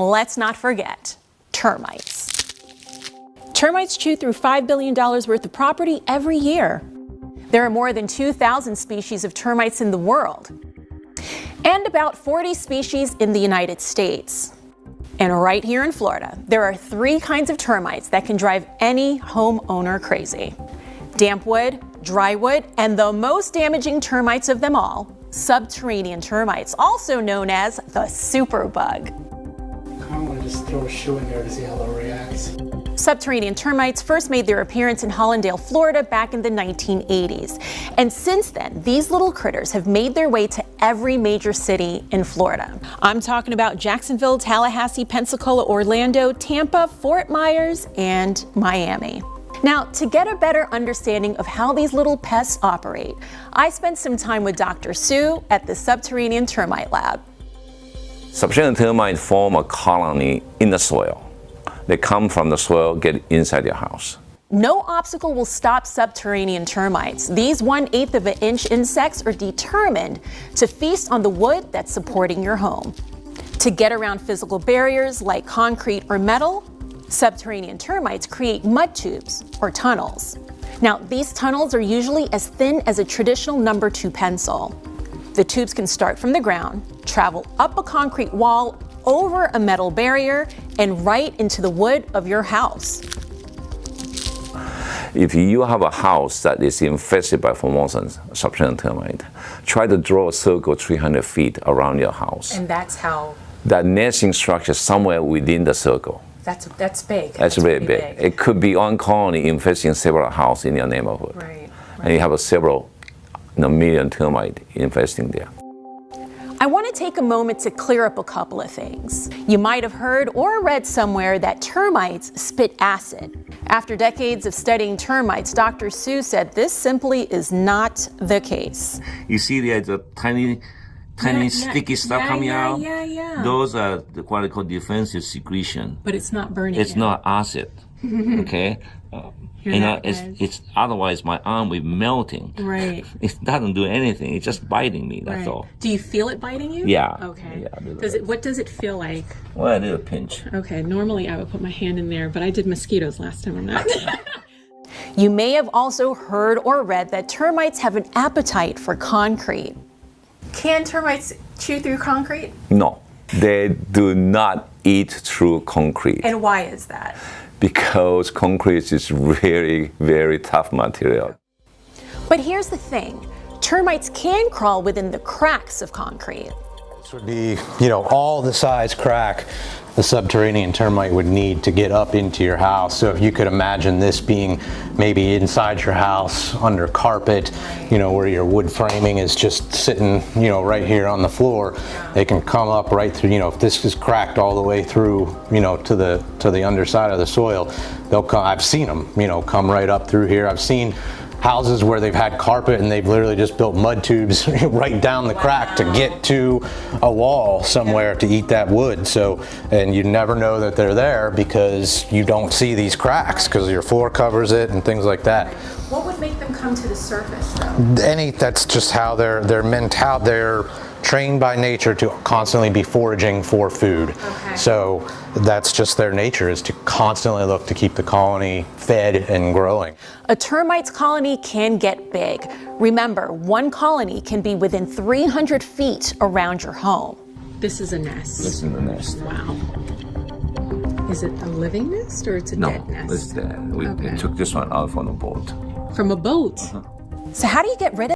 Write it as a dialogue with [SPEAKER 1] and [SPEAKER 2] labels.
[SPEAKER 1] let's not forget termites. Termites chew through $5 billion worth of property every year. There are more than 2,000 species of termites in the world, and about 40 species in the United States. And right here in Florida, there are 3 kinds of termites that can drive any homeowner crazy: damp wood, dry wood, and the most damaging termites of them all, subterranean termites, also known as the superbug.
[SPEAKER 2] I want to just throw a shoe in there to see how it reacts.
[SPEAKER 1] Subterranean termites first made their appearance in Hollandale, Florida back in the 1980s. And since then, these little critters have made their way to every major city in Florida. I'm talking about Jacksonville, Tallahassee, Pensacola, Orlando, Tampa, Fort Myers, and Miami. Now, to get a better understanding of how these little pests operate, I spent some time with Dr. Sue at the Subterranean Termite Lab.
[SPEAKER 3] Subterranean termites form a colony in the soil. They come from the soil, get inside your house.
[SPEAKER 1] No obstacle will stop subterranean termites. These 1/8 of an inch insects are determined to feast on the wood that's supporting your home. To get around physical barriers like concrete or metal, subterranean termites create mud tubes or tunnels. Now, these tunnels are usually as thin as a traditional number 2 pencil. The tubes can start from the ground, travel up a concrete wall, over a metal barrier, and right into the wood of your house.
[SPEAKER 3] If you have a house that is infested by Formosan subterranean termite, try to draw a circle 300 feet around your house.
[SPEAKER 1] And that's how?
[SPEAKER 3] That nesting structure somewhere within the circle.
[SPEAKER 1] That's big.
[SPEAKER 3] That's very big. It could be one colony infesting several houses in your neighborhood.
[SPEAKER 1] Right.
[SPEAKER 3] And you have several million termites infesting there.
[SPEAKER 1] I want to take a moment to clear up a couple of things. You might have heard or read somewhere that termites spit acid. After decades of studying termites, Dr. Sue said this simply is not the case.
[SPEAKER 3] You see there's a tiny sticky stuff coming out?
[SPEAKER 1] Yeah.
[SPEAKER 3] Those are what they call defensive secretion.
[SPEAKER 1] But it's not burning.
[SPEAKER 3] It's not acid, okay? It's otherwise my arm will be melting.
[SPEAKER 1] Right.
[SPEAKER 3] It doesn't do anything. It's just biting me. That's all.
[SPEAKER 1] Do you feel it biting you?
[SPEAKER 3] Yeah.
[SPEAKER 1] Okay.
[SPEAKER 3] Yeah,
[SPEAKER 1] what does it feel like?
[SPEAKER 3] Well, I did a pinch.
[SPEAKER 1] Okay. Normally I would put my hand in there, but I did mosquitoes last time on that. You may have also heard or read that termites have an appetite for concrete. Can termites chew through concrete?
[SPEAKER 3] No, they do not eat through concrete.
[SPEAKER 1] And why is that?
[SPEAKER 3] Because concrete is really, very tough material.
[SPEAKER 1] But here's the thing. Termites can crawl within the cracks of concrete.
[SPEAKER 4] This would be, all the size crack the subterranean termite would need to get up into your house. So if you could imagine this being maybe inside your house, under carpet, where your wood framing is just sitting, right here on the floor, they can come up right through, if this is cracked all the way through, to the underside of the soil, they'll come, I've seen them, come right up through here. I've seen houses where they've had carpet and they've literally just built mud tubes right down the crack to get to a wall somewhere to eat that wood. So, and you never know that they're there because you don't see these cracks because your floor covers it and things like that.
[SPEAKER 1] What would make them come to the surface though?
[SPEAKER 4] That's just how they're trained by nature to constantly be foraging for food.
[SPEAKER 1] Okay.
[SPEAKER 4] So that's just their nature, is to constantly look to keep the colony fed and growing.
[SPEAKER 1] A termite's colony can get big. Remember, one colony can be within 300 feet around your home. This is a nest.
[SPEAKER 3] This is the nest.
[SPEAKER 1] Wow. Is it a living nest or it's a dead nest?
[SPEAKER 3] No, it's dead. We took this one out from a boat.
[SPEAKER 1] From a boat? So how do you get rid of